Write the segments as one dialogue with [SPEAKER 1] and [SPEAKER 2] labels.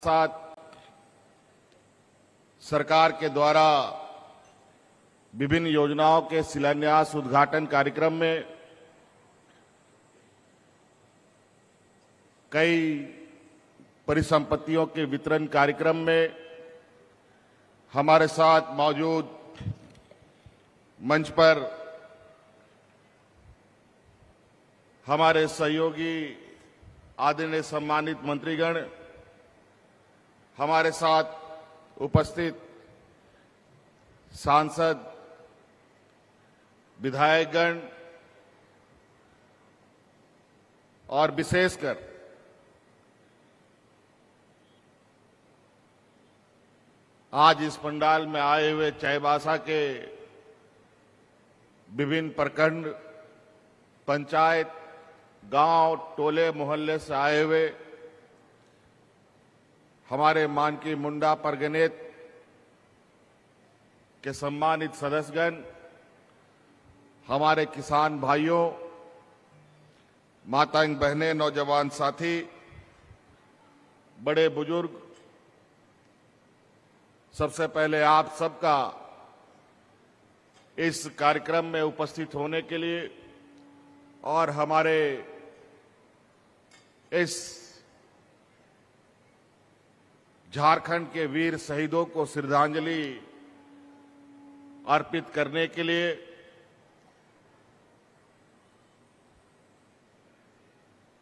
[SPEAKER 1] साथ सरकार के द्वारा विभिन्न योजनाओं के शिलान्यास उद्घाटन कार्यक्रम में कई परिसंपत्तियों के वितरण कार्यक्रम में हमारे साथ मौजूद मंच पर हमारे सहयोगी आदरणीय सम्मानित मंत्रीगण, हमारे साथ उपस्थित सांसद, विधायकगण और विशेषकर आज इस पंडाल में आए हुए चाईबासा के विभिन्न प्रखंड, पंचायत, गांव, टोले, मोहल्ले से आए हुए हमारे मानकी मुंडा परगनेत के सम्मानित सदस्यगण, हमारे किसान भाइयों, माताएं, बहनें, नौजवान साथी, बड़े बुजुर्ग, सबसे पहले आप सबका इस कार्यक्रम में उपस्थित होने के लिए और हमारे इस झारखंड के वीर शहीदों को श्रद्धांजलि अर्पित करने के लिए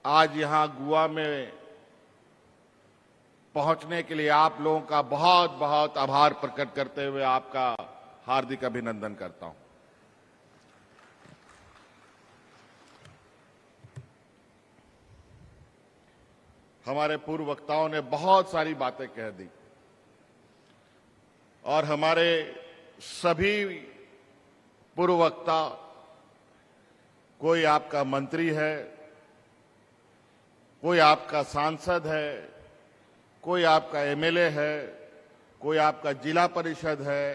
[SPEAKER 1] आज यहां गुआ में पहुंचने के लिए आप लोगों का बहुत बहुत आभार प्रकट करते हुए आपका हार्दिक अभिनंदन करता हूं। हमारे पूर्व वक्ताओं ने बहुत सारी बातें कह दी और हमारे सभी पूर्व वक्ता, कोई आपका मंत्री है, कोई आपका सांसद है, कोई आपका एमएलए है, कोई आपका जिला परिषद है,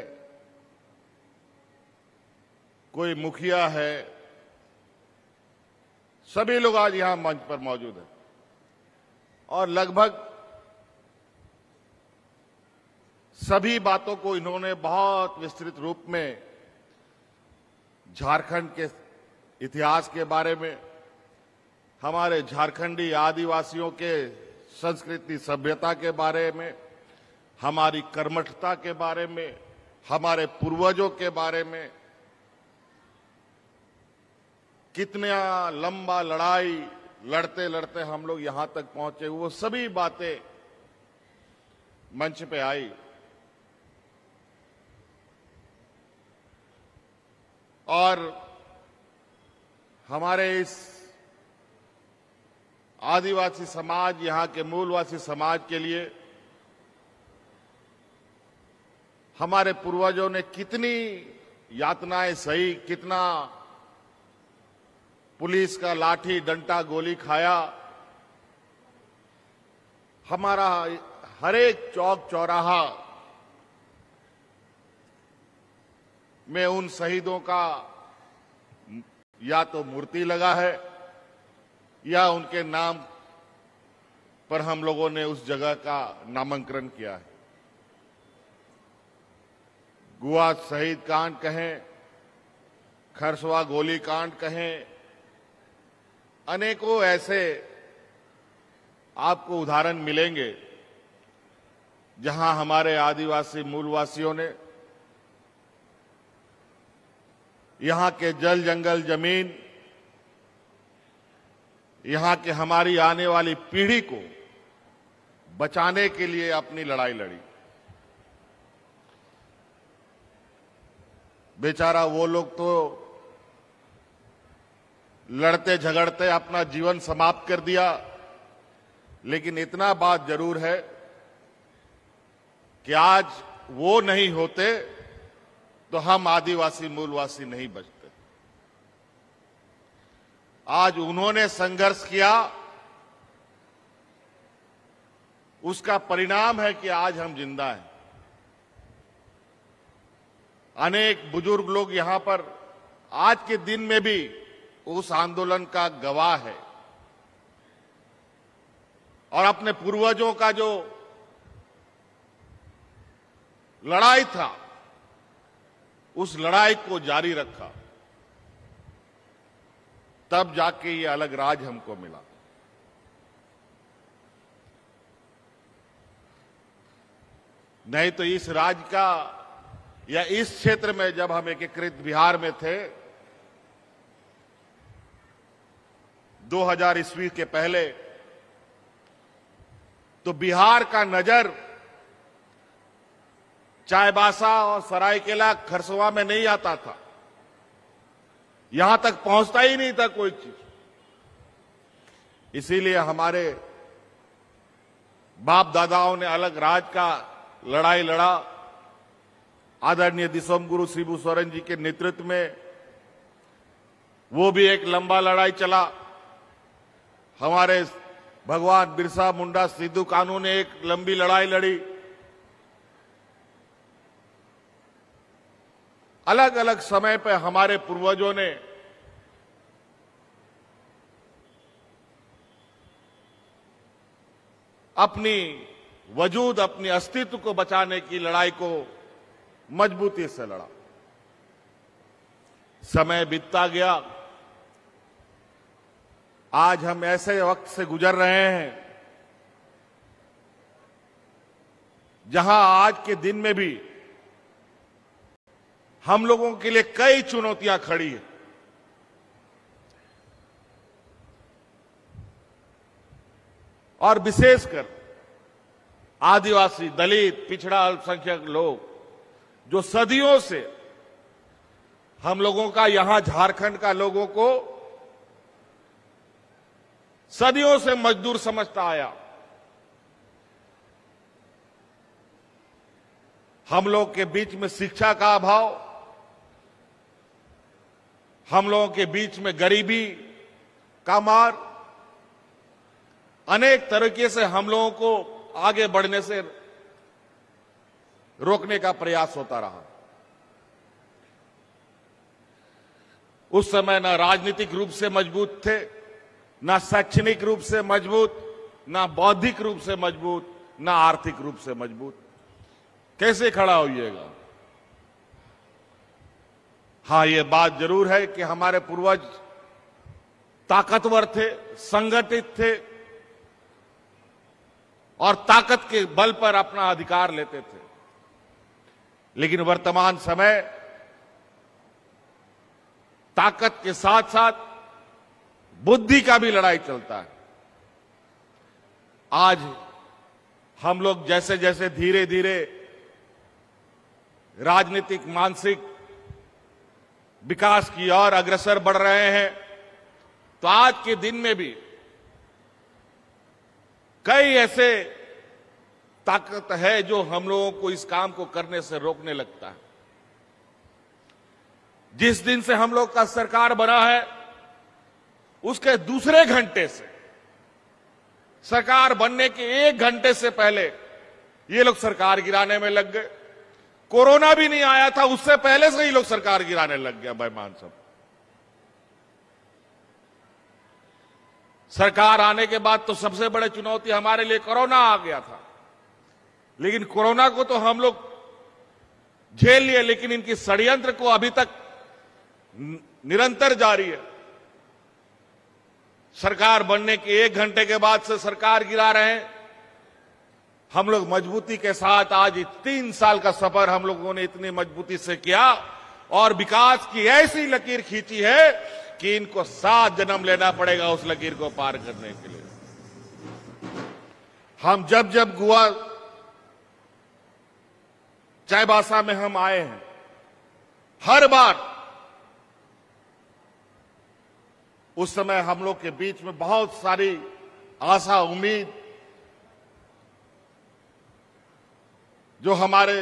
[SPEAKER 1] कोई मुखिया है, सभी लोग आज यहां मंच पर मौजूद हैं और लगभग सभी बातों को इन्होंने बहुत विस्तृत रूप में झारखंड के इतिहास के बारे में, हमारे झारखंडी आदिवासियों के संस्कृति सभ्यता के बारे में, हमारी कर्मठता के बारे में, हमारे पूर्वजों के बारे में, कितना लंबा लड़ाई लड़ते लड़ते हम लोग यहां तक पहुंचे, वो सभी बातें मंच पे आई। और हमारे इस आदिवासी समाज, यहां के मूलवासी समाज के लिए हमारे पूर्वजों ने कितनी यातनाएं सही, कितना पुलिस का लाठी डंडा गोली खाया, हमारा हर एक चौक चौराहा में उन शहीदों का या तो मूर्ति लगा है या उनके नाम पर हम लोगों ने उस जगह का नामकरण किया है। गुआ शहीद कांड कहें, खरसवा गोली कांड कहें, अनेकों ऐसे आपको उदाहरण मिलेंगे जहां हमारे आदिवासी मूलवासियों ने यहां के जल, जंगल, जमीन, यहां के हमारी आने वाली पीढ़ी को बचाने के लिए अपनी लड़ाई लड़ी। बेचारा वो लोग तो लड़ते झगड़ते अपना जीवन समाप्त कर दिया, लेकिन इतना बात जरूर है कि आज वो नहीं होते तो हम आदिवासी मूलवासी नहीं बचते। आज उन्होंने संघर्ष किया, उसका परिणाम है कि आज हम जिंदा हैं। अनेक बुजुर्ग लोग यहां पर आज के दिन में भी उस आंदोलन का गवाह है और अपने पूर्वजों का जो लड़ाई था, उस लड़ाई को जारी रखा, तब जाके ये अलग राज हमको मिला। नहीं तो इस राज्य का या इस क्षेत्र में जब हम एकीकृत बिहार में थे 2000 ईस्वी के पहले, तो बिहार का नजर चाईबासा और सरायकेला खरसवा में नहीं आता था, यहां तक पहुंचता ही नहीं था कोई चीज। इसीलिए हमारे बाप दादाओं ने अलग राज का लड़ाई लड़ा। आदरणीय दिसोम गुरु शिबू सोरेन जी के नेतृत्व में वो भी एक लंबा लड़ाई चला। हमारे भगवान बिरसा मुंडा सिद्धू कानू ने एक लंबी लड़ाई लड़ी। अलग अलग समय पर हमारे पूर्वजों ने अपनी वजूद, अपने अस्तित्व को बचाने की लड़ाई को मजबूती से लड़ा। समय बीतता गया, आज हम ऐसे वक्त से गुजर रहे हैं जहां आज के दिन में भी हम लोगों के लिए कई चुनौतियां खड़ी हैं। और विशेषकर आदिवासी, दलित, पिछड़ा, अल्पसंख्यक लोग जो सदियों से हम लोगों का, यहां झारखंड का लोगों को सदियों से मजदूर समझता आया। हम लोग के बीच में शिक्षा का अभाव, हम लोगों के बीच में गरीबी का मार, अनेक तरीके से हम लोगों को आगे बढ़ने से रोकने का प्रयास होता रहा। उस समय न राजनीतिक रूप से मजबूत थे, न शैक्षणिक रूप से मजबूत, न बौद्धिक रूप से मजबूत, न आर्थिक रूप से मजबूत। कैसे खड़ा होइएगा? हां, यह बात जरूर है कि हमारे पूर्वज ताकतवर थे, संगठित थे और ताकत के बल पर अपना अधिकार लेते थे। लेकिन वर्तमान समय ताकत के साथ साथ बुद्धि का भी लड़ाई चलता है। आज हम लोग जैसे जैसे धीरे धीरे राजनीतिक, मानसिक विकास की ओर अग्रसर बढ़ रहे हैं, तो आज के दिन में भी कई ऐसे ताकत है जो हम लोगों को इस काम को करने से रोकने लगता है। जिस दिन से हम लोग का सरकार बना है, उसके दूसरे घंटे से, सरकार बनने के 1 घंटे से पहले ये लोग सरकार गिराने में लग गए। कोरोना भी नहीं आया था, उससे पहले से ही लोग सरकार गिराने लग गया। बेईमान सब। सरकार आने के बाद तो सबसे बड़ी चुनौती हमारे लिए कोरोना आ गया था, लेकिन कोरोना को तो हम लोग झेल लिए, लेकिन इनकी षड्यंत्र को अभी तक निरंतर जारी है। सरकार बनने के 1 घंटे के बाद से सरकार गिरा रहे हैं। हम लोग मजबूती के साथ आज 3 साल का सफर हम लोगों ने इतनी मजबूती से किया और विकास की ऐसी लकीर खींची है कि इनको 7 जन्म लेना पड़ेगा उस लकीर को पार करने के लिए। हम जब जब गोवा, चाईबासा में हम आए हैं, हर बार उस समय हम लोग के बीच में बहुत सारी आशा, उम्मीद, जो हमारे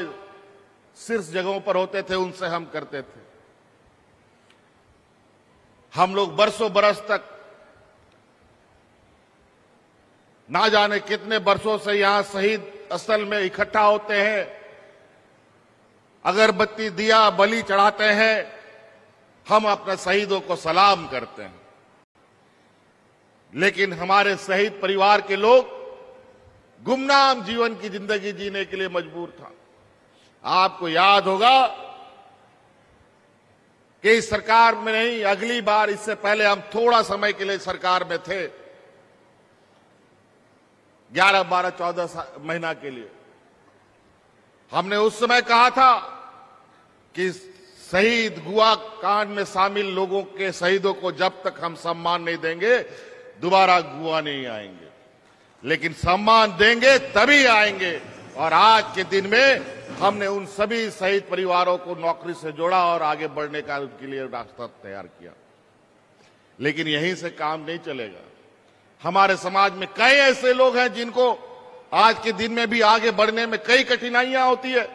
[SPEAKER 1] शीर्ष जगहों पर होते थे, उनसे हम करते थे। हम लोग बरसों बरस तक, ना जाने कितने वर्षों से यहां शहीद स्थल में इकट्ठा होते हैं, अगरबत्ती, दिया, बलि चढ़ाते हैं, हम अपने शहीदों को सलाम करते हैं। लेकिन हमारे शहीद परिवार के लोग गुमनाम जीवन की जिंदगी जीने के लिए मजबूर था। आपको याद होगा कि इस सरकार में नहीं, अगली बार, इससे पहले हम थोड़ा समय के लिए सरकार में थे, 11, 12, 14 महीना के लिए। हमने उस समय कहा था कि शहीद गुआ कांड में शामिल लोगों के शहीदों को जब तक हम सम्मान नहीं देंगे, दोबारा गुआ नहीं आएंगे, लेकिन सम्मान देंगे तभी आएंगे। और आज के दिन में हमने उन सभी शहीद परिवारों को नौकरी से जोड़ा और आगे बढ़ने का उनके लिए रास्ता तैयार किया। लेकिन यहीं से काम नहीं चलेगा। हमारे समाज में कई ऐसे लोग हैं जिनको आज के दिन में भी आगे बढ़ने में कई कठिनाइयां होती है।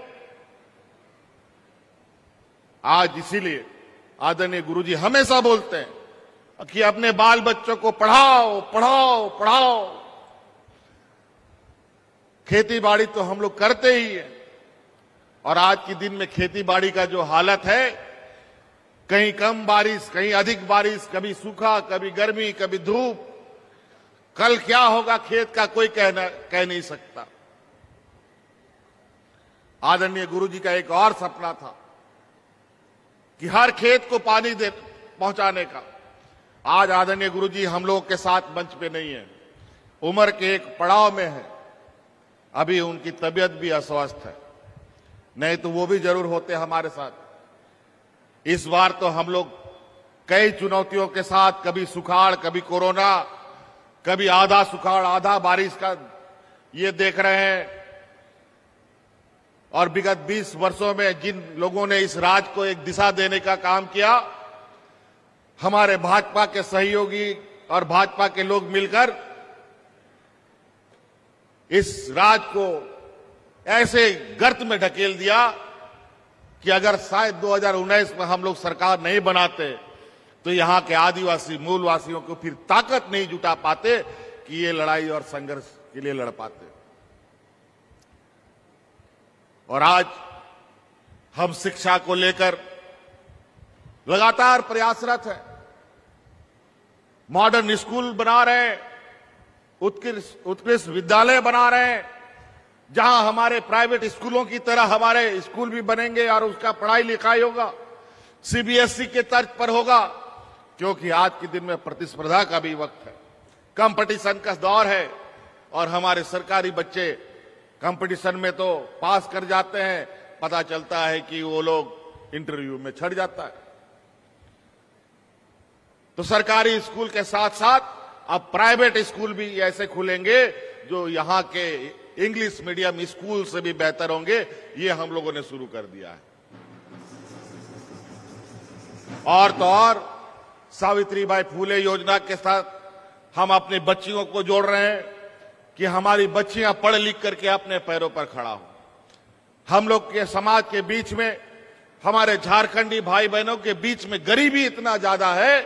[SPEAKER 1] आज इसीलिए आदरणीय गुरुजी हमेशा बोलते हैं कि अपने बाल बच्चों को पढ़ाओ पढ़ाओ पढ़ाओ। खेती बाड़ी तो हम लोग करते ही हैं, और आज के दिन में खेती बाड़ी का जो हालत है, कहीं कम बारिश, कहीं अधिक बारिश, कभी सूखा, कभी गर्मी, कभी धूप, कल क्या होगा खेत का कोई कह नहीं सकता। आदरणीय गुरुजी का एक और सपना था कि हर खेत को पानी पहुंचाने का। आज आदरणीय गुरुजी हम लोगों के साथ मंच पे नहीं है, उम्र के एक पड़ाव में है, अभी उनकी तबीयत भी अस्वस्थ है, नहीं तो वो भी जरूर होते हमारे साथ। इस बार तो हम लोग कई चुनौतियों के साथ, कभी सुखाड़, कभी कोरोना, कभी आधा सुखाड़ आधा बारिश का ये देख रहे हैं। और विगत 20 वर्षों में जिन लोगों ने इस राज्य को एक दिशा देने का काम किया, हमारे भाजपा के सहयोगी और भाजपा के लोग मिलकर इस राज्य को ऐसे गर्त में ढकेल दिया कि अगर शायद 2019 में हम लोग सरकार नहीं बनाते तो यहां के आदिवासी मूलवासियों को फिर ताकत नहीं जुटा पाते कि ये लड़ाई और संघर्ष के लिए लड़ पाते। और आज हम शिक्षा को लेकर लगातार प्रयासरत हैं, मॉडर्न स्कूल बना रहे हैं, उत्कृष्ट विद्यालय बना रहे हैं, जहां हमारे प्राइवेट स्कूलों की तरह हमारे स्कूल भी बनेंगे और उसका पढ़ाई लिखाई होगा सीबीएसई के तर्ज पर होगा, क्योंकि आज के दिन में प्रतिस्पर्धा का भी वक्त है, कंपटीशन का दौर है। और हमारे सरकारी बच्चे कंपटीशन में तो पास कर जाते हैं, पता चलता है कि वो लोग इंटरव्यू में छट जाता है। तो सरकारी स्कूल के साथ साथ अब प्राइवेट स्कूल भी ऐसे खुलेंगे जो यहां के इंग्लिश मीडियम स्कूल से भी बेहतर होंगे। ये हम लोगों ने शुरू कर दिया है। और तो और सावित्रीबाई फूले योजना के साथ हम अपनी बच्चियों को जोड़ रहे हैं कि हमारी बच्चियां पढ़ लिख करके अपने पैरों पर खड़ा हो। हम लोग के समाज के बीच में, हमारे झारखंडी भाई बहनों के बीच में गरीबी इतना ज्यादा है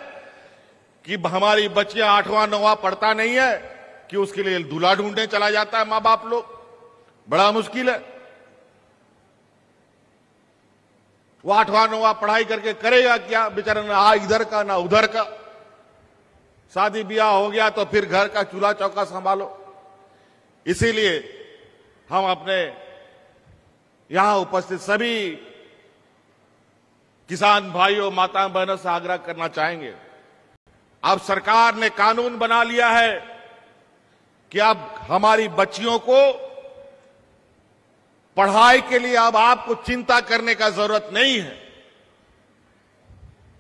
[SPEAKER 1] कि हमारी बच्चियां 8वां 9वां पढ़ता नहीं है कि उसके लिए दूल्हा ढूंढने चला जाता है मां बाप लोग। बड़ा मुश्किल है। वो 8वां 9वां पढ़ाई करके करेगा क्या बेचारा, ना इधर का ना उधर का। शादी ब्याह हो गया तो फिर घर का चूल्हा चौका संभालो। इसीलिए हम अपने यहां उपस्थित सभी किसान भाइयों माता बहनों से आग्रह करना चाहेंगे, अब सरकार ने कानून बना लिया है कि अब हमारी बच्चियों को पढ़ाई के लिए अब आपको चिंता करने का जरूरत नहीं है।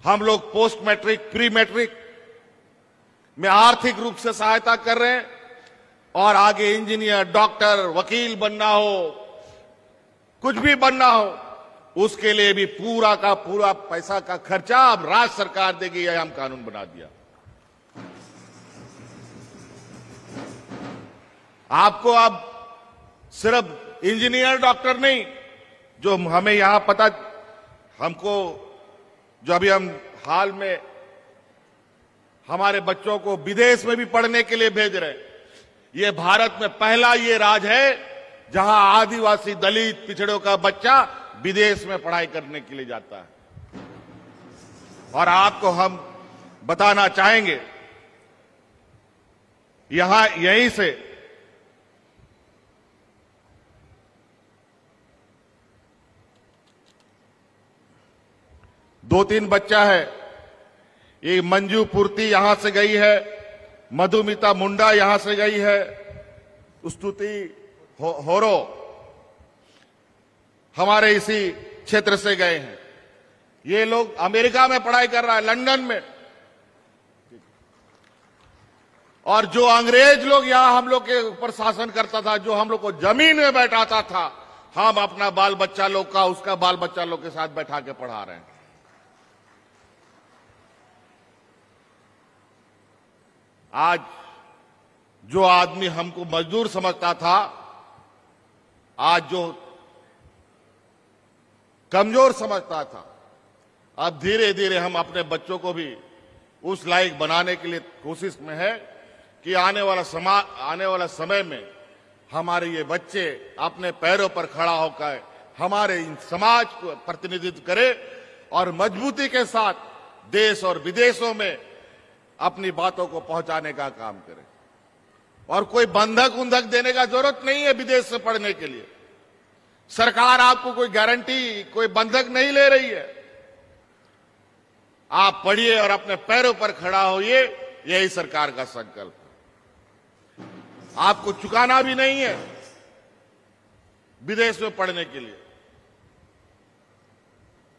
[SPEAKER 1] हम लोग पोस्ट मैट्रिक, प्री मैट्रिक में आर्थिक रूप से सहायता कर रहे हैं, और आगे इंजीनियर, डॉक्टर, वकील बनना हो, कुछ भी बनना हो, उसके लिए भी पूरा का पूरा पैसा का खर्चा अब राज्य सरकार देगी। यह हम कानून बना दिया। आपको अब सिर्फ इंजीनियर डॉक्टर नहीं, जो हमें यहां पता, हमको जो अभी हम हाल में हमारे बच्चों को विदेश में भी पढ़ने के लिए भेज रहे हैं, ये भारत में पहला ये राज्य है जहां आदिवासी, दलित, पिछड़ों का बच्चा विदेश में पढ़ाई करने के लिए जाता है। और आपको हम बताना चाहेंगे, यहीं से 2-3 बच्चा है। ये मंजू पूर्ति यहां से गई है, मधुमिता मुंडा यहां से गई है, स्तुति होरो हमारे इसी क्षेत्र से गए हैं। ये लोग अमेरिका में पढ़ाई कर रहा है, लंदन में। और जो अंग्रेज लोग यहां हम लोग के ऊपर शासन करता था, जो हम लोग को जमीन में बैठाता था, हम अपना बाल बच्चा लोग का, उसका बाल बच्चा लोग के साथ बैठा के पढ़ा रहे हैं। आज जो आदमी हमको मजदूर समझता था, आज जो कमजोर समझता था, अब धीरे धीरे हम अपने बच्चों को भी उस लायक बनाने के लिए कोशिश में है कि आने वाला समय में हमारे ये बच्चे अपने पैरों पर खड़ा होकर हमारे इन समाज को प्रतिनिधित्व करे और मजबूती के साथ देश और विदेशों में अपनी बातों को पहुंचाने का काम करे। और कोई बंधक उंधक देने का जरूरत नहीं है विदेश से पढ़ने के लिए। सरकार आपको कोई गारंटी, कोई बंधक नहीं ले रही है। आप पढ़िए और अपने पैरों पर खड़ा होइए, यही सरकार का संकल्प है। आपको चुकाना भी नहीं है विदेश में पढ़ने के लिए।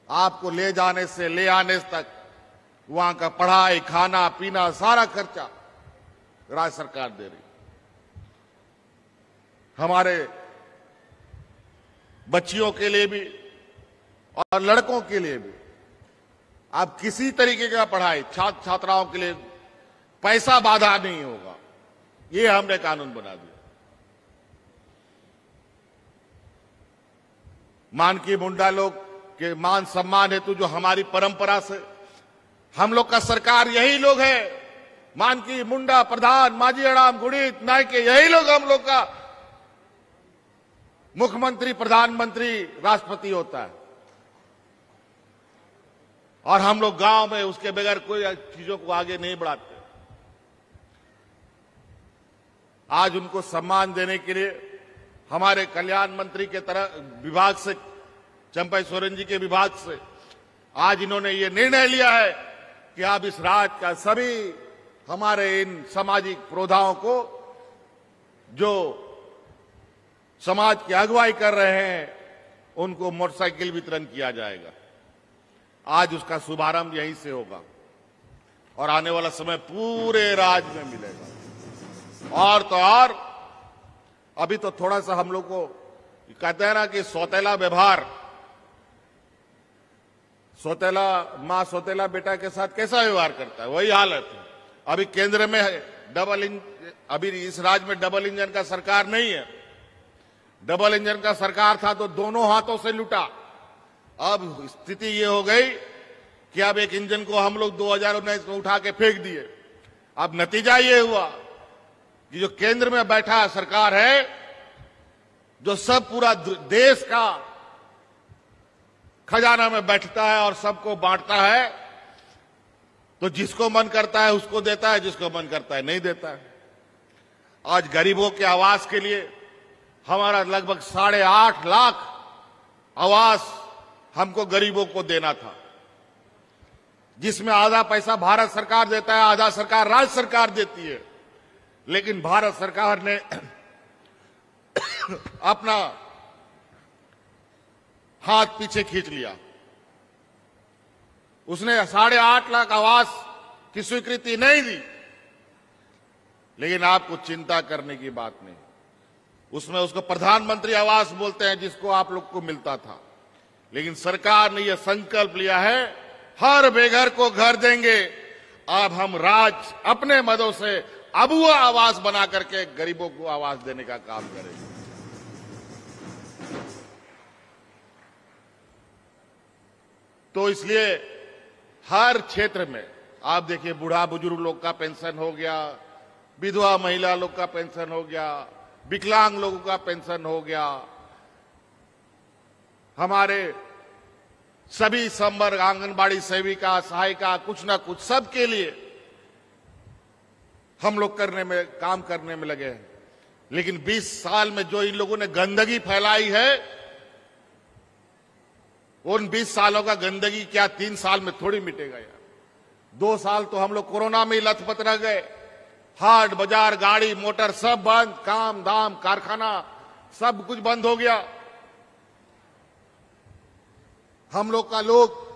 [SPEAKER 1] आपको ले जाने से ले आने तक वहां का पढ़ाई, खाना, पीना, सारा खर्चा राज्य सरकार दे रही। हमारे बच्चियों के लिए भी और लड़कों के लिए भी अब किसी तरीके का पढ़ाई, छात्र छात्राओं के लिए पैसा बाधा नहीं होगा। ये हमने कानून बना दिया। मानकी मुंडा लोग के मान सम्मान हेतु जो हमारी परंपरा से हम लोग का सरकार, यही लोग है। मानकी मुंडा प्रधान, माजी अड़ाम, गुणित नायके, यही लोग हम लोग का मुख्यमंत्री, प्रधानमंत्री, राष्ट्रपति होता है। और हम लोग गांव में उसके बगैर कोई चीजों को आगे नहीं बढ़ाते। आज उनको सम्मान देने के लिए हमारे कल्याण मंत्री के तरह विभाग से, चंपा सोरेन जी के विभाग से आज इन्होंने ये निर्णय लिया है कि आप इस राज्य का सभी हमारे इन सामाजिक प्रोधाओं को जो समाज की अगुवाई कर रहे हैं, उनको मोटरसाइकिल वितरण किया जाएगा। आज उसका शुभारंभ यहीं से होगा और आने वाला समय पूरे राज्य में मिलेगा। और तो और अभी तो थोड़ा सा हम लोग को कहते हैं ना कि सौतेला व्यवहार, सौतेला मां सौतेला बेटा के साथ कैसा व्यवहार करता है, वही हालत है। अभी केंद्र में अभी इस राज्य में डबल इंजन का सरकार नहीं है। डबल इंजन का सरकार था तो दोनों हाथों से लूटा। अब स्थिति ये हो गई कि अब एक इंजन को हम लोग 2019 में उठा के फेंक दिए। अब नतीजा ये हुआ कि जो केंद्र में बैठा सरकार है, जो सब पूरा देश का खजाना में बैठता है और सबको बांटता है, तो जिसको मन करता है उसको देता है, जिसको मन करता है नहीं देता है। आज गरीबों के आवास के लिए हमारा लगभग 8.5 लाख आवास हमको गरीबों को देना था, जिसमें आधा पैसा भारत सरकार देता है, आधा सरकार राज्य सरकार देती है। लेकिन भारत सरकार ने अपना हाथ पीछे खींच लिया। उसने 8.5 लाख आवास की स्वीकृति नहीं दी। लेकिन आपको चिंता करने की बात नहीं, उसमें उसको प्रधानमंत्री आवास बोलते हैं, जिसको आप लोग को मिलता था। लेकिन सरकार ने यह संकल्प लिया है, हर बेघर को घर देंगे। अब हम राज्य अपने मदों से अबुआ आवास बना करके गरीबों को आवास देने का काम करेंगे। तो इसलिए हर क्षेत्र में आप देखिए, बूढ़ा बुजुर्ग लोग का पेंशन हो गया, विधवा महिला लोग का पेंशन हो गया, विकलांग लोगों का पेंशन हो गया, हमारे सभी संवर्ग, आंगनबाड़ी सेविका, सहायिका, कुछ ना कुछ सबके लिए हम लोग काम करने में लगे हैं। लेकिन 20 साल में जो इन लोगों ने गंदगी फैलाई है, उन 20 सालों का गंदगी क्या 3 साल में थोड़ी मिटेगा यार। 2 साल तो हम लोग कोरोना में ही लथपथ रह गए। हाट बाजार, गाड़ी मोटर सब बंद, काम धाम कारखाना सब कुछ बंद हो गया। हम लोग का लोग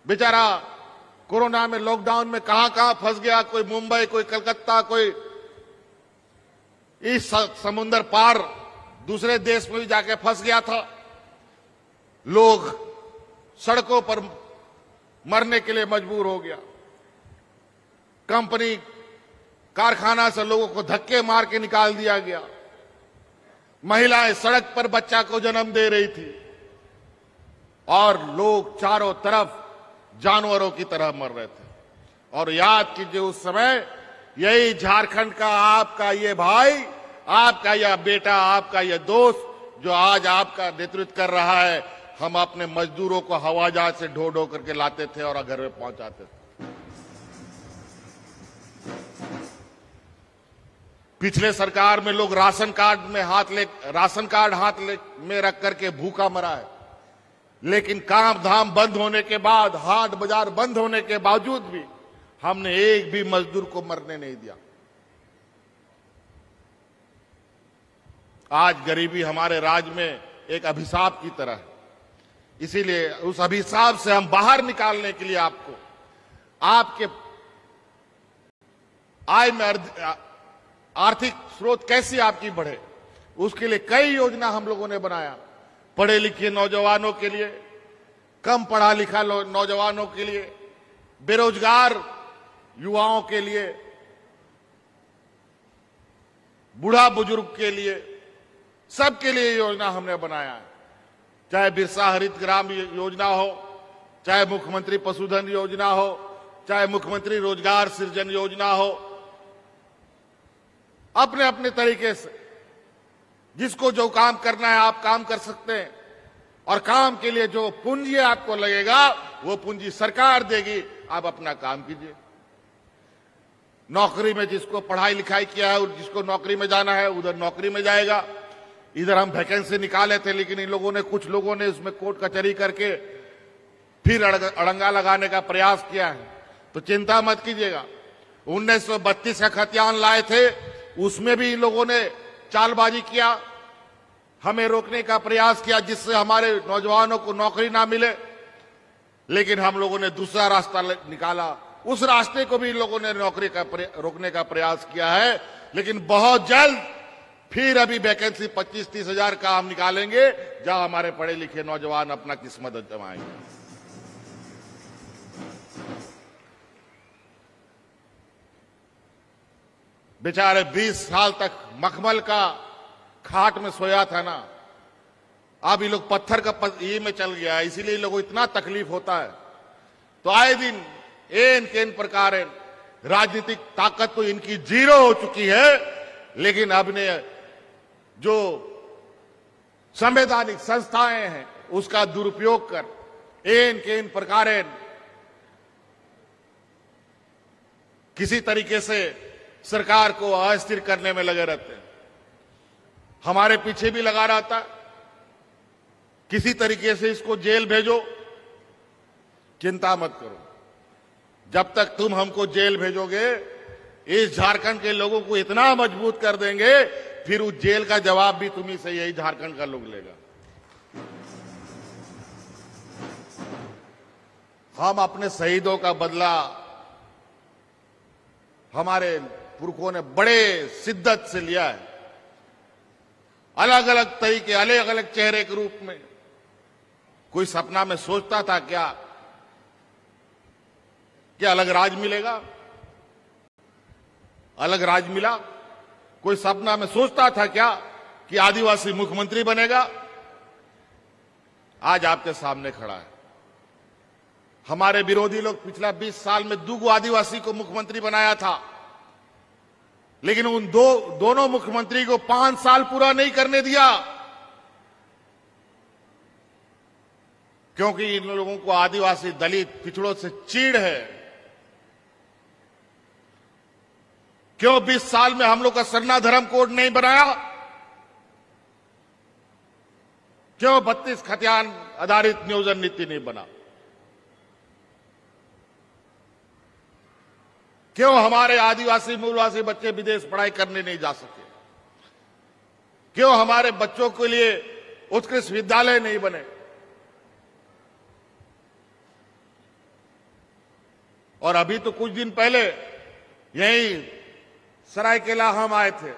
[SPEAKER 1] बेचारा कोरोना में लॉकडाउन में कहां फंस गया। कोई मुंबई, कोई कलकत्ता, कोई इस समुंदर पार दूसरे देश में भी जाके फंस गया था। लोग सड़कों पर मरने के लिए मजबूर हो गया। कंपनी कारखाना से लोगों को धक्के मार के निकाल दिया गया। महिलाएं सड़क पर बच्चा को जन्म दे रही थी और लोग चारों तरफ जानवरों की तरह मर रहे थे। और याद कीजिए उस समय यही झारखंड का आपका ये भाई, आपका यह बेटा, आपका यह दोस्त जो आज आपका नेतृत्व कर रहा है, हम अपने मजदूरों को हवाई जहाज से ढो ढो करके लाते थे और घर में पहुंचाते थे। पिछले सरकार में लोग राशन कार्ड हाथ में रख करके भूखा मरा है। लेकिन काम धाम बंद होने के बाद, हाट बाजार बंद होने के बावजूद भी हमने एक भी मजदूर को मरने नहीं दिया। आज गरीबी हमारे राज्य में एक अभिशाप की तरह है। इसीलिए उस अभिशाप से हम बाहर निकालने के लिए आपके आय में आर्थिक स्रोत कैसे आपकी बढ़े, उसके लिए कई योजना हम लोगों ने बनाया। पढ़े लिखे नौजवानों के लिए, कम पढ़ा लिखा नौजवानों के लिए, बेरोजगार युवाओं के लिए, बूढ़ा बुजुर्ग के लिए, सबके लिए योजना हमने बनाया है। चाहे बिरसा हरित ग्राम योजना हो, चाहे मुख्यमंत्री पशुधन योजना हो, चाहे मुख्यमंत्री रोजगार सृजन योजना हो, अपने अपने तरीके से जिसको जो काम करना है आप काम कर सकते हैं। और काम के लिए जो पूंजी आपको लगेगा वो पूंजी सरकार देगी, आप अपना काम कीजिए। नौकरी में जिसको पढ़ाई लिखाई किया है और जिसको नौकरी में जाना है उधर नौकरी में जाएगा। इधर हम वैकेंसी निकाले थे, लेकिन इन लोगों ने, कुछ लोगों ने उसमें कोर्ट कचहरी करके फिर अड़ंगा लगाने का प्रयास किया है। तो चिंता मत कीजिएगा। 1932 का खतियान लाए थे, उसमें भी इन लोगों ने चालबाजी किया, हमें रोकने का प्रयास किया जिससे हमारे नौजवानों को नौकरी ना मिले। लेकिन हम लोगों ने दूसरा रास्ता निकाला, उस रास्ते को भी इन लोगों ने नौकरी का रोकने का प्रयास किया है। लेकिन बहुत जल्द फिर अभी वैकेंसी 25-30 हजार का हम निकालेंगे, जहां हमारे पढ़े लिखे नौजवान अपना किस्मत जमाएंगे। बेचारे 20 साल तक मखमल का खाट में सोया था ना, अब ये लोग पत्थर का ये में चल गया है, इसीलिए लोगों को इतना तकलीफ होता है। तो आए दिन एन केन प्रकार राजनीतिक ताकत तो इनकी जीरो हो चुकी है, लेकिन अब ने जो संवैधानिक संस्थाएं हैं उसका दुरुपयोग कर एन केन प्रकार किसी तरीके से सरकार को अस्थिर करने में लगे रहते हैं। हमारे पीछे भी लगा रहता है, किसी तरीके से इसको जेल भेजो। चिंता मत करो, जब तक तुम हमको जेल भेजोगे इस झारखंड के लोगों को इतना मजबूत कर देंगे, फिर उस जेल का जवाब भी तुम्ही से यही झारखंड का लोग लेगा। हम अपने शहीदों का बदला हमारे पुरखों ने बड़े शिद्दत से लिया है, अलग अलग तरीके, अलग अलग चेहरे के रूप में। कोई सपना में सोचता था क्या अलग राज मिलेगा? अलग राज मिला। कोई सपना में सोचता था क्या कि आदिवासी मुख्यमंत्री बनेगा? आज आपके सामने खड़ा है। हमारे विरोधी लोग पिछला 20 साल में 2 आदिवासी को मुख्यमंत्री बनाया था, लेकिन उन दोनों मुख्यमंत्री को 5 साल पूरा नहीं करने दिया, क्योंकि इन लोगों को आदिवासी दलित पिछड़ों से चीड़ है। क्यों 20 साल में हम लोग का सरना धर्म कोड नहीं बनाया? क्यों 32 खतियान आधारित नियोजन नीति नहीं बना? क्यों हमारे आदिवासी मूलवासी बच्चे विदेश पढ़ाई करने नहीं जा सके? क्यों हमारे बच्चों के लिए उत्कृष्ट विद्यालय नहीं बने? और अभी तो कुछ दिन पहले यही सरायकेला हम आए थे,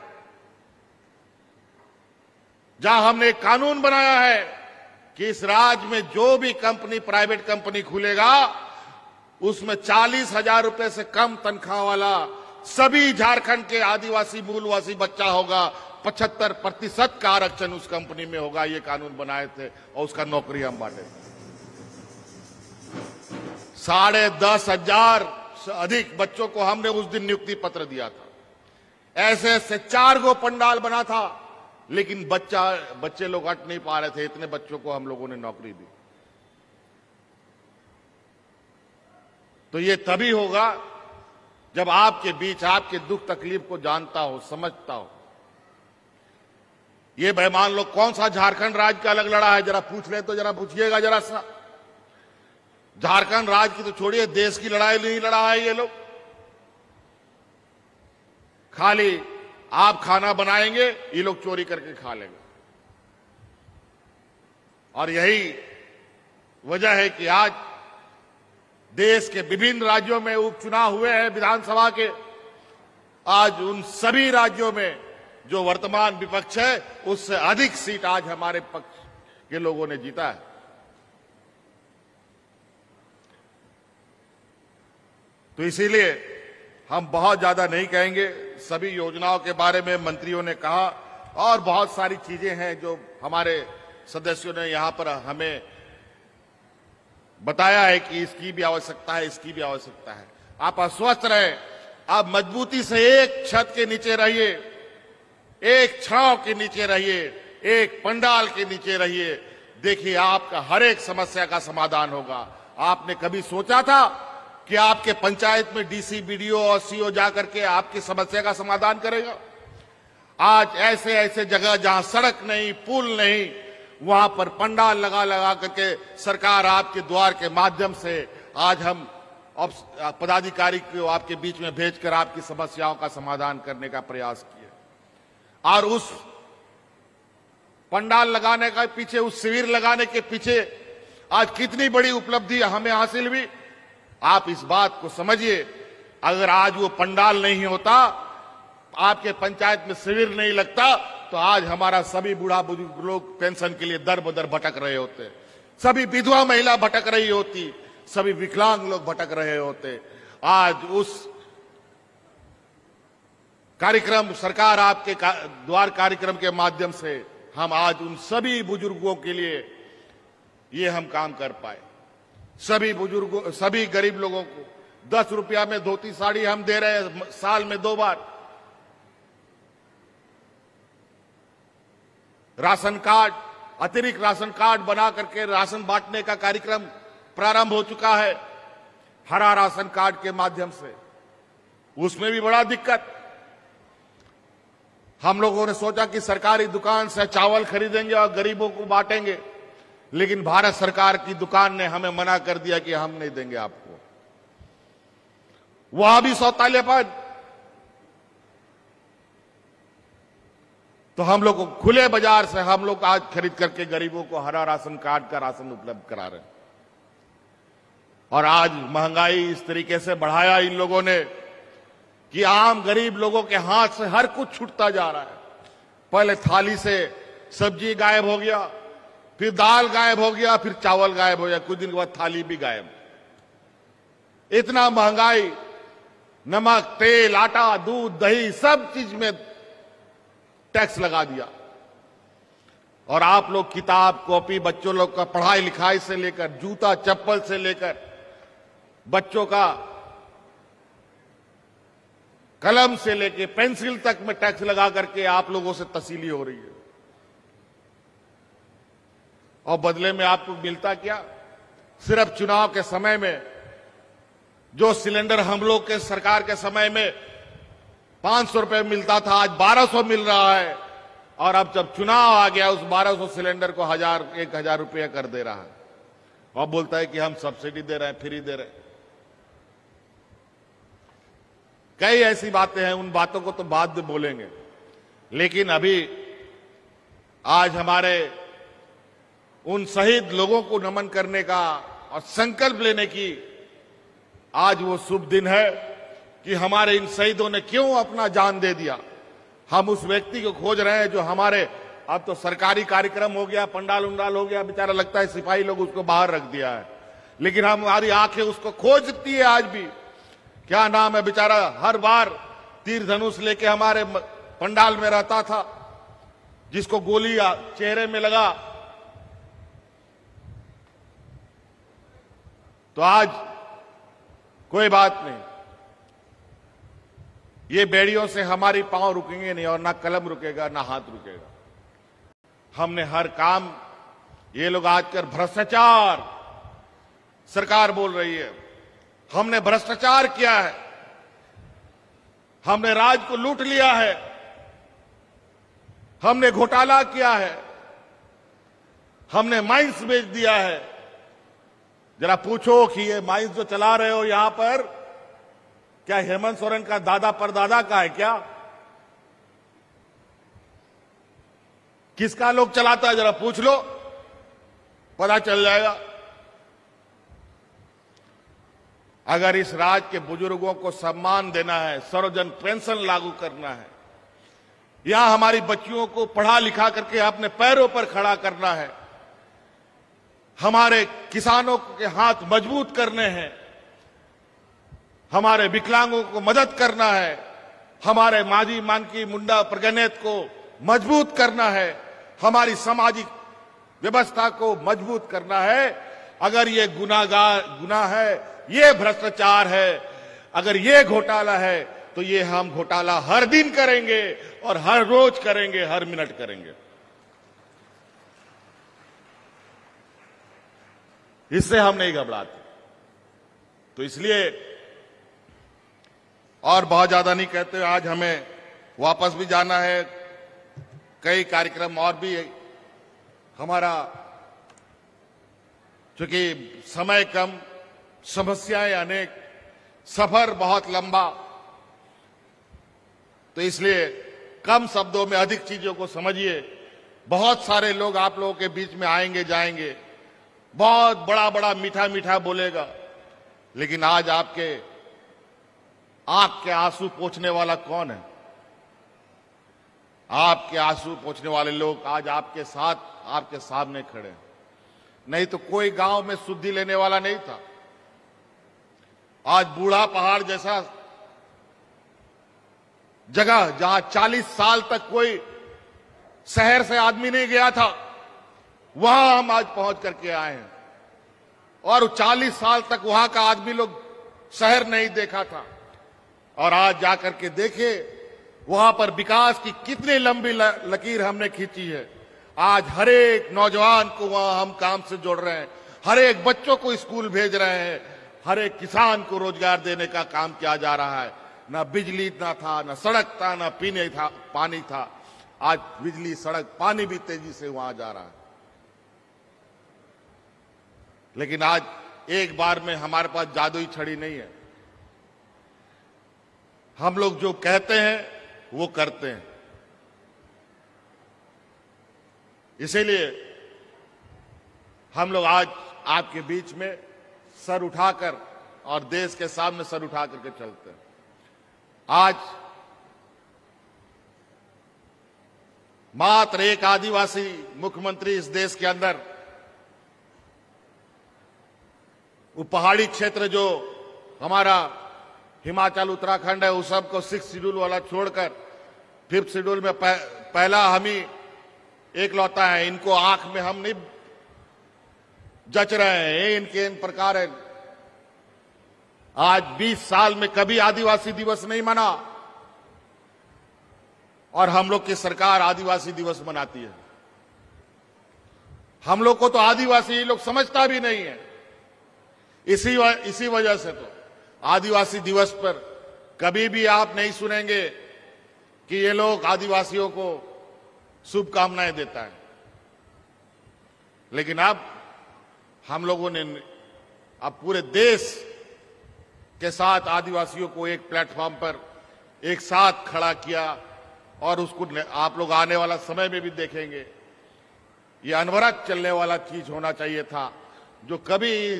[SPEAKER 1] जहां हमने एक कानून बनाया है कि इस राज्य में जो भी कंपनी, प्राइवेट कंपनी खुलेगा, उसमें 40,000 रुपए से कम तनख्वाह वाला सभी झारखंड के आदिवासी मूलवासी बच्चा होगा। 75% का आरक्षण उस कंपनी में होगा। ये कानून बनाए थे और उसका नौकरी हम बांटे। 10,500 से अधिक बच्चों को हमने उस दिन नियुक्ति पत्र दिया था। ऐसे ऐसे 4 गो पंडाल बना था, लेकिन बच्चे लोग हट नहीं पा रहे थे। इतने बच्चों को हम लोगों ने नौकरी दी। तो ये तभी होगा जब आपके बीच आपके दुख तकलीफ को जानता हो, समझता हो। ये बेईमान लोग कौन सा झारखंड राज्य का अलग लड़ा है? जरा पूछ ले तो जरा पूछिएगा जरा सा। झारखंड राज्य की तो छोड़िए, देश की लड़ाई नहीं लड़ा है ये लोग। खाली आप खाना बनाएंगे, ये लोग चोरी करके खा लेंगे। और यही वजह है कि आज देश के विभिन्न राज्यों में उपचुनाव हुए हैं विधानसभा के। आज उन सभी राज्यों में जो वर्तमान विपक्ष है, उससे अधिक सीट आज हमारे पक्ष के लोगों ने जीता है। तो इसीलिए हम बहुत ज्यादा नहीं कहेंगे। सभी योजनाओं के बारे में मंत्रियों ने कहा और बहुत सारी चीजें हैं जो हमारे सदस्यों ने यहां पर हमें बताया है कि इसकी भी आवश्यकता है, इसकी भी आवश्यकता है। आप अस्वस्थ रहे, आप मजबूती से एक छत के नीचे रहिए, एक छांव के नीचे रहिए, एक पंडाल के नीचे रहिए। देखिए, आपका हर एक समस्या का समाधान होगा। आपने कभी सोचा था कि आपके पंचायत में डीसी, बीडीओ और सीओ जाकर के आपकी समस्या का समाधान करेगा? आज ऐसे ऐसे जगह जहां सड़क नहीं, पुल नहीं, वहां पर पंडाल लगा लगा करके सरकार आपके द्वार के माध्यम से आज हम पदाधिकारी को आपके बीच में भेजकर आपकी समस्याओं का समाधान करने का प्रयास किए। और उस पंडाल लगाने का पीछे, उस शिविर लगाने के पीछे आज कितनी बड़ी उपलब्धि हमें हासिल हुई, आप इस बात को समझिए। अगर आज वो पंडाल नहीं होता, आपके पंचायत में शिविर नहीं लगता, तो आज हमारा सभी बूढ़ा बुजुर्ग लोग पेंशन के लिए दर बदर भटक रहे होते, सभी विधवा महिला भटक रही होती, सभी विकलांग लोग भटक रहे होते। आज उस कार्यक्रम, सरकार आपके द्वार कार्यक्रम के माध्यम से हम आज उन सभी बुजुर्गों के लिए ये हम काम कर पाए। सभी बुजुर्गों, सभी गरीब लोगों को 10 रुपया में धोती साड़ी हम दे रहे हैं, साल में 2 बार। राशन कार्ड, अतिरिक्त राशन कार्ड बना करके राशन बांटने का कार्यक्रम प्रारंभ हो चुका है, हरा राशन कार्ड के माध्यम से। उसमें भी बड़ा दिक्कत। हम लोगों ने सोचा कि सरकारी दुकान से चावल खरीदेंगे और गरीबों को बांटेंगे, लेकिन भारत सरकार की दुकान ने हमें मना कर दिया कि हम नहीं देंगे आपको। वहां भी सौतालेपन। तो हम लोग को खुले बाजार से हम लोग आज खरीद करके गरीबों को हरा राशन कार्ड का राशन उपलब्ध करा रहे हैं। और आज महंगाई इस तरीके से बढ़ाया इन लोगों ने कि आम गरीब लोगों के हाथ से हर कुछ छूटता जा रहा है। पहले थाली से सब्जी गायब हो गया, फिर दाल गायब हो गया, फिर चावल गायब हो गया, कुछ दिन के बाद थाली भी गायब। इतना महंगाई, नमक, तेल, आटा, दूध, दही, सब चीज में टैक्स लगा दिया। और आप लोग किताब, कॉपी, बच्चों लोग का पढ़ाई लिखाई से लेकर, जूता चप्पल से लेकर, बच्चों का कलम से लेकर पेंसिल तक में टैक्स लगा करके आप लोगों से तसीली हो रही है। और बदले में आपको मिलता क्या? सिर्फ चुनाव के समय में जो सिलेंडर हम लोग के सरकार के समय में 500 रुपए मिलता था, आज 1200 मिल रहा है। और अब जब चुनाव आ गया उस 1200 सिलेंडर को 1,000 रुपया कर दे रहा है और बोलता है कि हम सब्सिडी दे रहे हैं, फ्री दे रहे हैं। कई ऐसी बातें हैं, उन बातों को तो बाद में बोलेंगे, लेकिन अभी आज हमारे उन शहीद लोगों को नमन करने का और संकल्प लेने की आज वो शुभ दिन है कि हमारे इन शहीदों ने क्यों अपना जान दे दिया। हम उस व्यक्ति को खोज रहे हैं जो हमारे, अब तो सरकारी कार्यक्रम हो गया, पंडाल उंडाल हो गया, बेचारा लगता है सिपाही लोग उसको बाहर रख दिया है, लेकिन हमारी आंखें उसको खोजती है आज भी। क्या नाम है बेचारा, हर बार तीर धनुष लेके हमारे पंडाल में रहता था, जिसको गोली चेहरे में लगा। तो आज कोई बात नहीं, ये बेड़ियों से हमारी पांव रुकेंगे नहीं और ना कलम रुकेगा ना हाथ रुकेगा। हमने हर काम, ये लोग आजकल भ्रष्टाचार सरकार बोल रही है, हमने भ्रष्टाचार किया है, हमने राज को लूट लिया है, हमने घोटाला किया है, हमने माइंस बेच दिया है। जरा पूछो कि ये माइंस जो चला रहे हो यहां पर, क्या हेमंत सोरेन का दादा परदादा का है क्या? किसका लोग चलाता है, जरा पूछ लो, पता चल जाएगा। अगर इस राज्य के बुजुर्गों को सम्मान देना है, सर्वजन पेंशन लागू करना है, यहां हमारी बच्चियों को पढ़ा लिखा करके अपने पैरों पर खड़ा करना है, हमारे किसानों के हाथ मजबूत करने हैं, हमारे विकलांगों को मदद करना है, हमारे माझी मानकी मुंडा प्रगणित को मजबूत करना है, हमारी सामाजिक व्यवस्था को मजबूत करना है। अगर ये गुनाह है, ये भ्रष्टाचार है, अगर ये घोटाला है, तो ये हम घोटाला हर दिन करेंगे और हर रोज करेंगे, हर मिनट करेंगे। इससे हम नहीं घबराते। तो इसलिए और बहुत ज्यादा नहीं कहते, आज हमें वापस भी जाना है, कई कार्यक्रम और भी हमारा, चूंकि समय कम, समस्याएं अनेक, सफर बहुत लंबा, तो इसलिए कम शब्दों में अधिक चीजों को समझिए। बहुत सारे लोग आप लोगों के बीच में आएंगे जाएंगे, बहुत बड़ा बड़ा मीठा मीठा बोलेगा, लेकिन आज आपके आंख के आंसू पोंछने वाला कौन है? आपके आंसू पोंछने वाले लोग आज आपके साथ, आपके सामने खड़े हैं। नहीं तो कोई गांव में शुद्धि लेने वाला नहीं था। आज बूढ़ा पहाड़ जैसा जगह, जहां 40 साल तक कोई शहर से आदमी नहीं गया था, वहां हम आज पहुंच करके आए हैं। और 40 साल तक वहां का आदमी लोग शहर नहीं देखा था, और आज जाकर के देखे वहां पर विकास की कितनी लंबी लकीर हमने खींची है। आज हर एक नौजवान को वहां हम काम से जोड़ रहे हैं, हर एक बच्चों को स्कूल भेज रहे हैं, हर एक किसान को रोजगार देने का काम किया जा रहा है। ना बिजली ना था, ना सड़क था, ना पीने था, पानी था। आज बिजली, सड़क, पानी भी तेजी से वहां जा रहा है। लेकिन आज एक बार में हमारे पास जादुई छड़ी नहीं है। हम लोग जो कहते हैं वो करते हैं। इसीलिए हम लोग आज आपके बीच में सर उठाकर और देश के सामने सर उठा करके चलते हैं। आज मात्र एक आदिवासी मुख्यमंत्री इस देश के अंदर, वो पहाड़ी क्षेत्र जो हमारा हिमाचल उत्तराखंड है, उस सब को 6 शेड्यूल वाला छोड़कर 5th शेड्यूल में पहला हम ही एक लौता है। इनको आंख में हम नहीं जच रहे हैं, इनके इन प्रकार है। आज 20 साल में कभी आदिवासी दिवस नहीं मना, और हम लोग की सरकार आदिवासी दिवस मनाती है। हम लोग को तो आदिवासी लोग समझता भी नहीं है। इसी वजह से तो आदिवासी दिवस पर कभी भी आप नहीं सुनेंगे कि ये लोग आदिवासियों को शुभकामनाएं देता है। लेकिन अब हम लोगों ने अब पूरे देश के साथ आदिवासियों को एक प्लेटफॉर्म पर एक साथ खड़ा किया और उसको आप लोग आने वाला समय में भी देखेंगे। ये अनवरत चलने वाला चीज होना चाहिए था, जो कभी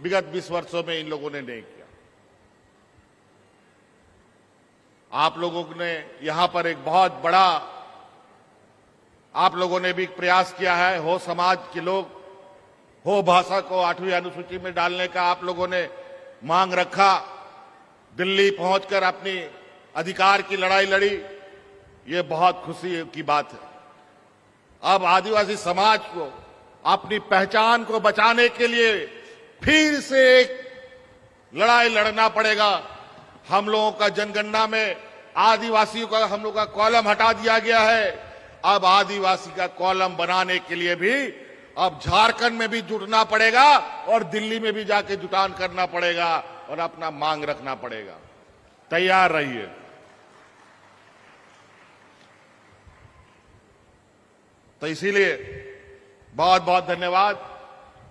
[SPEAKER 1] विगत 20 वर्षों में इन लोगों ने नहीं किया। आप लोगों ने यहां पर एक बहुत बड़ा, आप लोगों ने भी प्रयास किया है। हो समाज के लोग, हो भाषा को 8वीं अनुसूची में डालने का आप लोगों ने मांग रखा, दिल्ली पहुंचकर अपनी अधिकार की लड़ाई लड़ी। ये बहुत खुशी की बात है। अब आदिवासी समाज को अपनी पहचान को बचाने के लिए फिर से एक लड़ाई लड़ना पड़ेगा। हम लोगों का जनगणना में आदिवासियों का हम लोग का कॉलम हटा दिया गया है। अब आदिवासी का कॉलम बनाने के लिए भी अब झारखंड में भी जुटना पड़ेगा और दिल्ली में भी जाके जुटान करना पड़ेगा और अपना मांग रखना पड़ेगा। तैयार रहिए। तो इसीलिए बहुत बहुत धन्यवाद।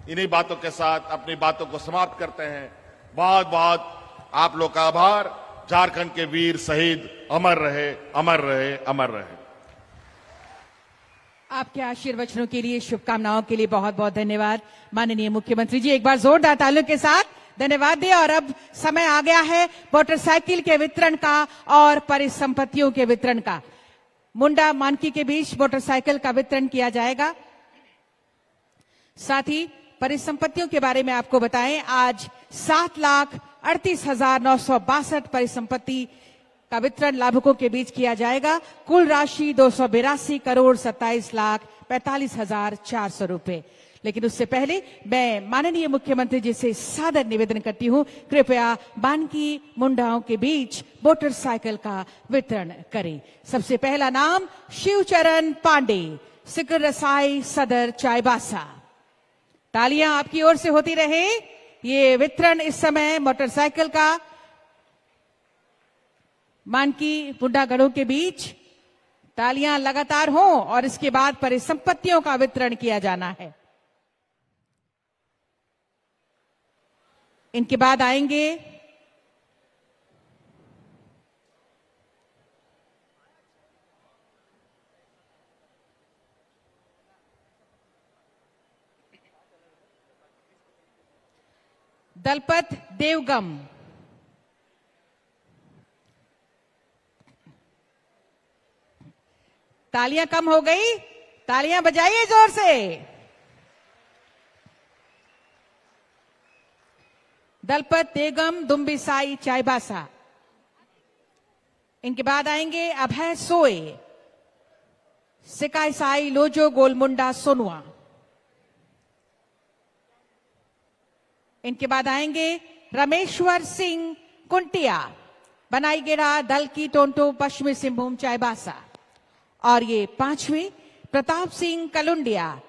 [SPEAKER 1] इन्हीं बातों के साथ अपनी बातों को समाप्त करते हैं। बहुत बहुत आप लोग का आभार। झारखंड के वीर शहीद अमर रहे, अमर रहे, अमर रहे।
[SPEAKER 2] आपके आशीर्वचनों के लिए, शुभकामनाओं के लिए बहुत बहुत धन्यवाद। माननीय मुख्यमंत्री जी, एक बार जोरदार तालियों के साथ धन्यवाद दें। और अब समय आ गया है मोटरसाइकिल के वितरण का और परिसंपत्तियों के वितरण का। मुंडा मानकी के बीच मोटरसाइकिल का वितरण किया जाएगा। साथ ही परिसंपत्तियों के बारे में आपको बताएं, आज 7,38,962 परिसंपत्ति का वितरण लाभुकों के बीच किया जाएगा। कुल राशि 282 करोड़ 27,45,400 रुपए। लेकिन उससे पहले मैं माननीय मुख्यमंत्री जी से सादर निवेदन करती हूं, कृपया बानकी मुंडाओं के बीच मोटरसाइकिल का वितरण करें। सबसे पहला नाम शिवचरण पांडे, सिकर रसाई, सदर, चाईबासा। तालियां आपकी ओर से होती रहे। ये वितरण इस समय मोटरसाइकिल का मानकी मुंडागढ़ों के बीच तालियां लगातार हों और इसके बाद परिसंपत्तियों का वितरण किया जाना है। इनके बाद आएंगे दलपत देवगम, तालियां कम हो गई, तालियां बजाइए जोर से। दलपत देवगम, दुम्बिसाई, चाईबासा। इनके बाद आएंगे अभय सोए, सिकाईसाई, लोजो, गोलमुंडा, सोनुआ। इनके बाद आएंगे रमेश्वर सिंह कुंटिया, बनाईगेड़ा, दलकी, टोंटो, पश्चिमी सिंहभूम, चाईबासा। और ये पांचवी प्रताप सिंह कलुंडिया,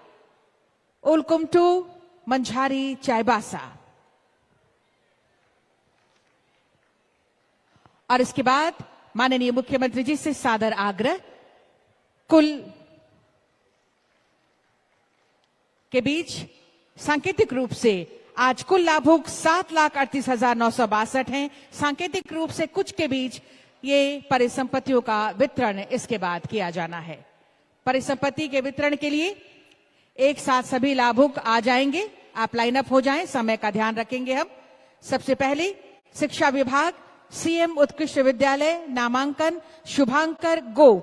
[SPEAKER 2] उलकुमटू, मंझारी, चाईबासा। और इसके बाद माननीय मुख्यमंत्री जी से सादर आग्रह, कुल के बीच सांकेतिक रूप से आज कुल लाभुक 7,38,962 हैं। सांकेतिक रूप से कुछ के बीच ये परिसंपत्तियों का वितरण इसके बाद किया जाना है। परिसंपत्ति के वितरण के लिए एक साथ सभी लाभुक आ जाएंगे। आप लाइन अप हो जाएं, समय का ध्यान रखेंगे हम। सबसे पहले शिक्षा विभाग, सीएम उत्कृष्ट विद्यालय, नामांकन शुभांकर गो।